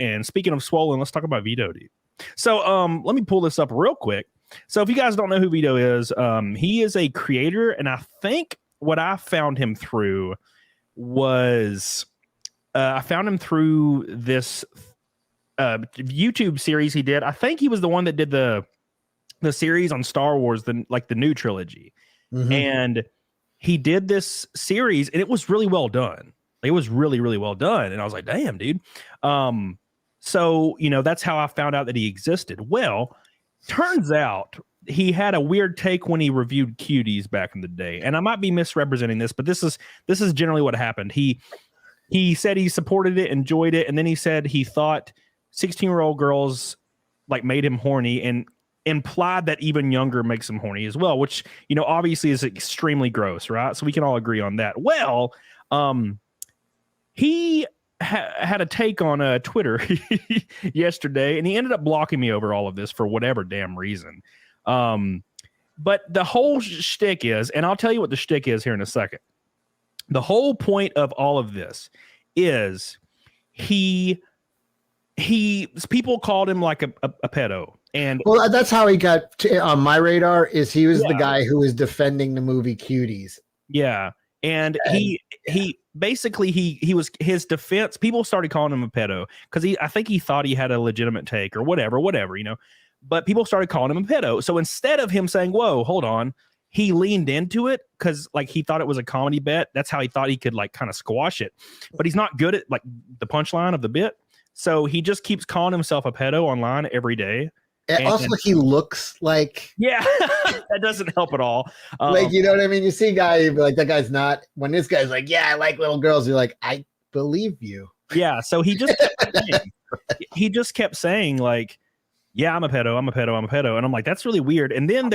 And speaking of swollen, let's talk about Vito, dude. So let me pull this up real quick. So if you guys don't know who Vito is, he is a creator, and I think what I found him through was I found him through this YouTube series he did. I think he was the one that did the series on Star Wars, the new trilogy. Mm-hmm. And he did this series, and it was really well done. It was really, really well done. And I was like, damn, dude. So, that's how I found out that he existed. Well, turns out he had a weird take when he reviewed Cuties back in the day. And I might be misrepresenting this, but this is generally what happened. He said he supported it, enjoyed it, and then he said he thought 16-year-old girls made him horny, and implied that even younger makes him horny as well, which obviously is extremely gross, right? So we can all agree on that. Well, he had a take on Twitter yesterday, and he ended up blocking me over all of this for whatever damn reason. But the whole shtick is, and I'll tell you what the shtick is here in a second. The whole point of all of this is people called him like a pedo. And well, that's how he got on my radar. Is he was the guy who was defending the movie Cuties. Yeah, and he basically he was his defense. People started calling him a pedo because I think he thought he had a legitimate take or whatever. But people started calling him a pedo. So instead of him saying, "Whoa, hold on," he leaned into it because he thought it was a comedy bit. That's how he thought he could kind of squash it. But he's not good at the punchline of the bit. So he just keeps calling himself a pedo online every day. And also, he looks like... Yeah, that doesn't help at all. You know what I mean? You see a guy, you'd be like, that guy's not... When this guy's like, yeah, I like little girls, you're like, I believe you. Yeah, so he just kept saying, yeah, I'm a pedo. And I'm like, that's really weird. And then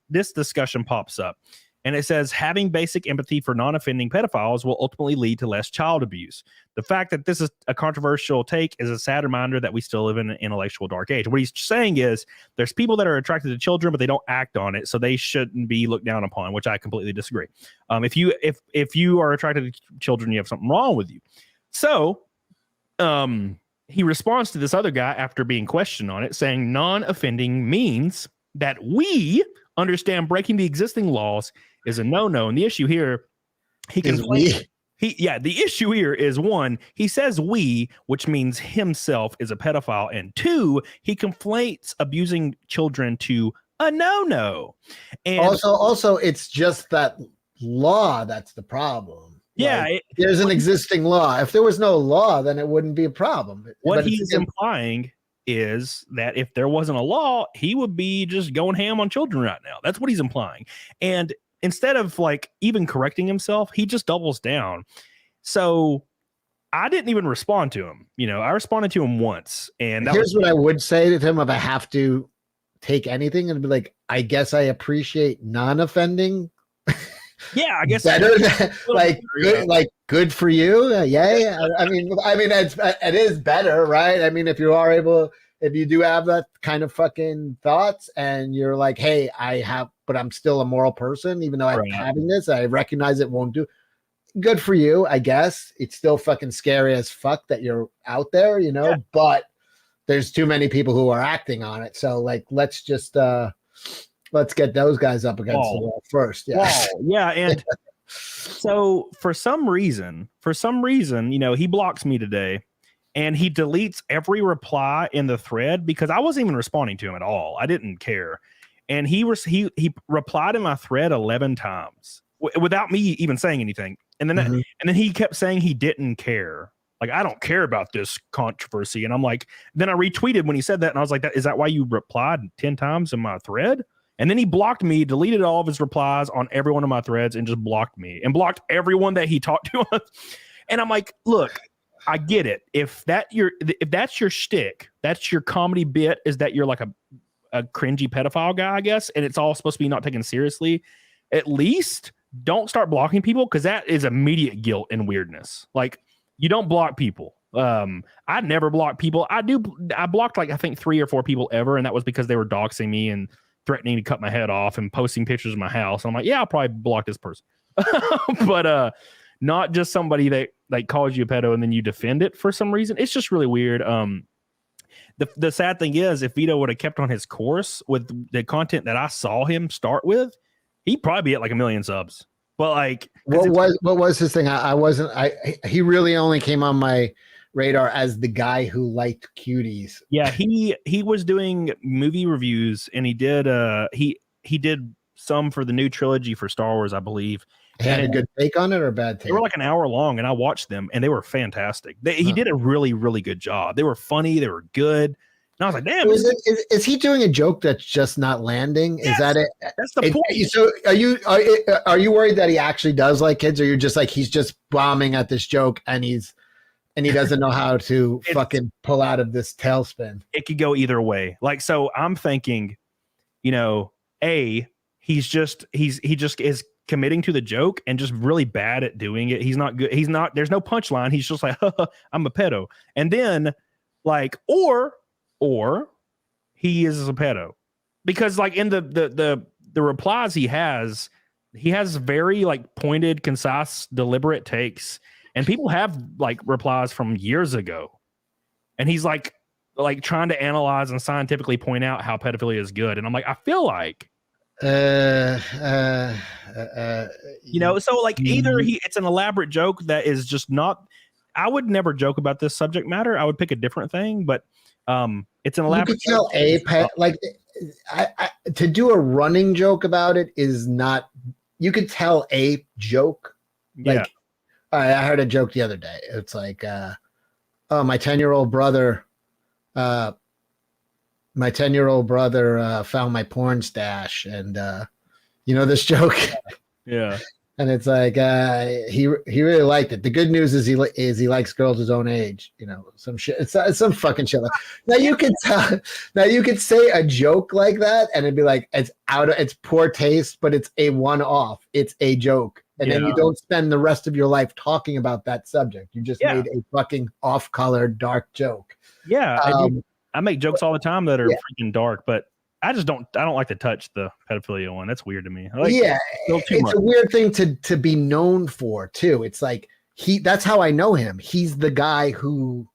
this discussion pops up. And it says, having basic empathy for non-offending pedophiles will ultimately lead to less child abuse. The fact that this is a controversial take is a sad reminder that we still live in an intellectual dark age. What he's saying is there's people that are attracted to children, but they don't act on it, so they shouldn't be looked down upon, which I completely disagree. If you are attracted to children, you have something wrong with you. So he responds to this other guy after being questioned on it, saying non-offending means that we understand breaking the existing laws is a no-no. And the issue here, the issue here is, one, he says we, which means himself is a pedophile, and two, he conflates abusing children to a no-no. And also it's just that law that's the problem. Yeah, there's an existing law. If there was no law, then it wouldn't be a problem. What he's implying is that if there wasn't a law, he would be just going ham on children right now. That's what he's implying. And instead of even correcting himself, he just doubles down. So I didn't even respond to him. I responded to him once. And here's what I would say to him if I have to take anything, and be like, I guess I appreciate non-offending. Yeah, I guess better than, good for you. Yeah. I mean, it is better, right? I mean, if you do have that kind of fucking thoughts, and you're like, hey, but I'm still a moral person, even though I'm having this, I recognize it won't do. Good for you, I guess. It's still fucking scary as fuck that you're out there, yeah. But there's too many people who are acting on it. So let's just let's get those guys up against the wall first. Yeah. Yeah. And so for some reason, he blocks me today, and he deletes every reply in the thread because I wasn't even responding to him at all. I didn't care. And he replied in my thread 11 times without me even saying anything. And then, and then he kept saying he didn't care. I don't care about this controversy. And I'm like, then I retweeted when he said that. And I was like, is that why you replied 10 times in my thread? And then he blocked me, deleted all of his replies on every one of my threads, and just blocked me and blocked everyone that he talked to. And I'm like, look, I get it. If that's your shtick, that's your comedy bit, is that you're a cringy pedophile guy, I guess, and it's all supposed to be not taken seriously, at least don't start blocking people, because that is immediate guilt and weirdness. You don't block people. I never block people. I blocked I think 3 or 4 people ever, and that was because they were doxing me and threatening to cut my head off and posting pictures of my house. I'm like, yeah, I'll probably block this person. But not just somebody that calls you a pedo and then you defend it for some reason. It's just really weird. The sad thing is, if Vito would have kept on his course with the content that I saw him start with, he'd probably be at like 1 million subs. But like, what was his thing? He really only came on my radar as the guy who liked cuties. Yeah, he was doing movie reviews, and he did some for the new trilogy for Star Wars, I believe. He had a good take on it or a bad take? They were like an hour long, and I watched them, and they were fantastic. He did a really, really good job. They were funny. They were good. And I was like, damn. Is he doing a joke that's just not landing? Yes, is that it? That's the point. So are you worried that he actually does like kids, or you're just like, he's just bombing at this joke and he doesn't know how to fucking pull out of this tailspin? It could go either way. Like, so I'm thinking, he just is committing to the joke and just really bad at doing it. He's not good. There's no punchline. He's just like, I'm a pedo. And then like, or he is a pedo, because like in the replies he has very like pointed, concise, deliberate takes, and people have like replies from years ago, and he's like trying to analyze and scientifically point out how pedophilia is good. And I'm like, I feel like, so like either it's an elaborate joke that is just not. I would never joke about this subject matter. I would pick a different thing, but it's an elaborate. You could tell to do a running joke about it is not. You could tell a joke. Like, I heard a joke the other day. It's like, my 10-year-old brother. My 10-year-old brother found my porn stash, and this joke. Yeah. And it's like he really liked it. The good news is he likes girls his own age. Some shit. It's some fucking shit. Now you could tell. Now you could say a joke like that, and it'd be like it's poor taste, but it's a one-off. It's a joke, and then you don't spend the rest of your life talking about that subject. You just made a fucking off-color dark joke. Yeah, I make jokes all the time that are freaking dark, but I don't like to touch the pedophilia one. That's weird to me. It's a weird thing to be known for too. It's like that's how I know him. He's the guy who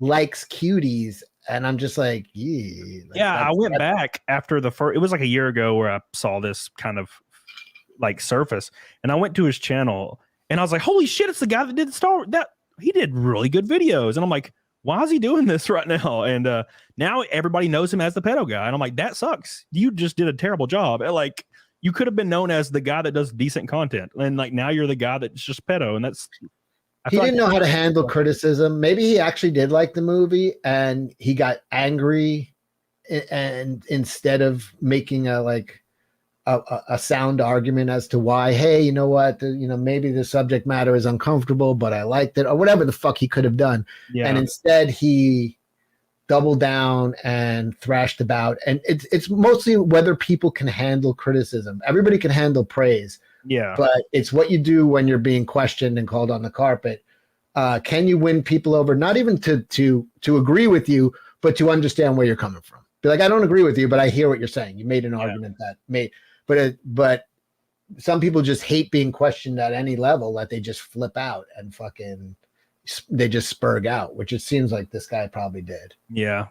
likes cuties, and I'm just like, I went back after the first. It was like a year ago where I saw this kind of like surface, and I went to his channel, and I was like, holy shit, it's the guy that did the Star Wars. That he did really good videos, and I'm like, why is he doing this right now? And now everybody knows him as the pedo guy. And I'm like, that sucks. You just did a terrible job. Like, you could have been known as the guy that does decent content. And like, now you're the guy that's just pedo. And he didn't know how to handle criticism. Maybe he actually did like the movie and he got angry, and instead of making a sound argument as to why, hey, you know what, maybe the subject matter is uncomfortable, but I liked it, or whatever the fuck he could have done. Yeah. And instead he doubled down and thrashed about. And it's mostly whether people can handle criticism. Everybody can handle praise. Yeah. But it's what you do when you're being questioned and called on the carpet. Can you win people over? Not even to agree with you, but to understand where you're coming from. Be like, I don't agree with you, but I hear what you're saying. You made an argument that made. But some people just hate being questioned at any level, that they just flip out and fucking they just spurg out, which it seems like this guy probably did. Yeah.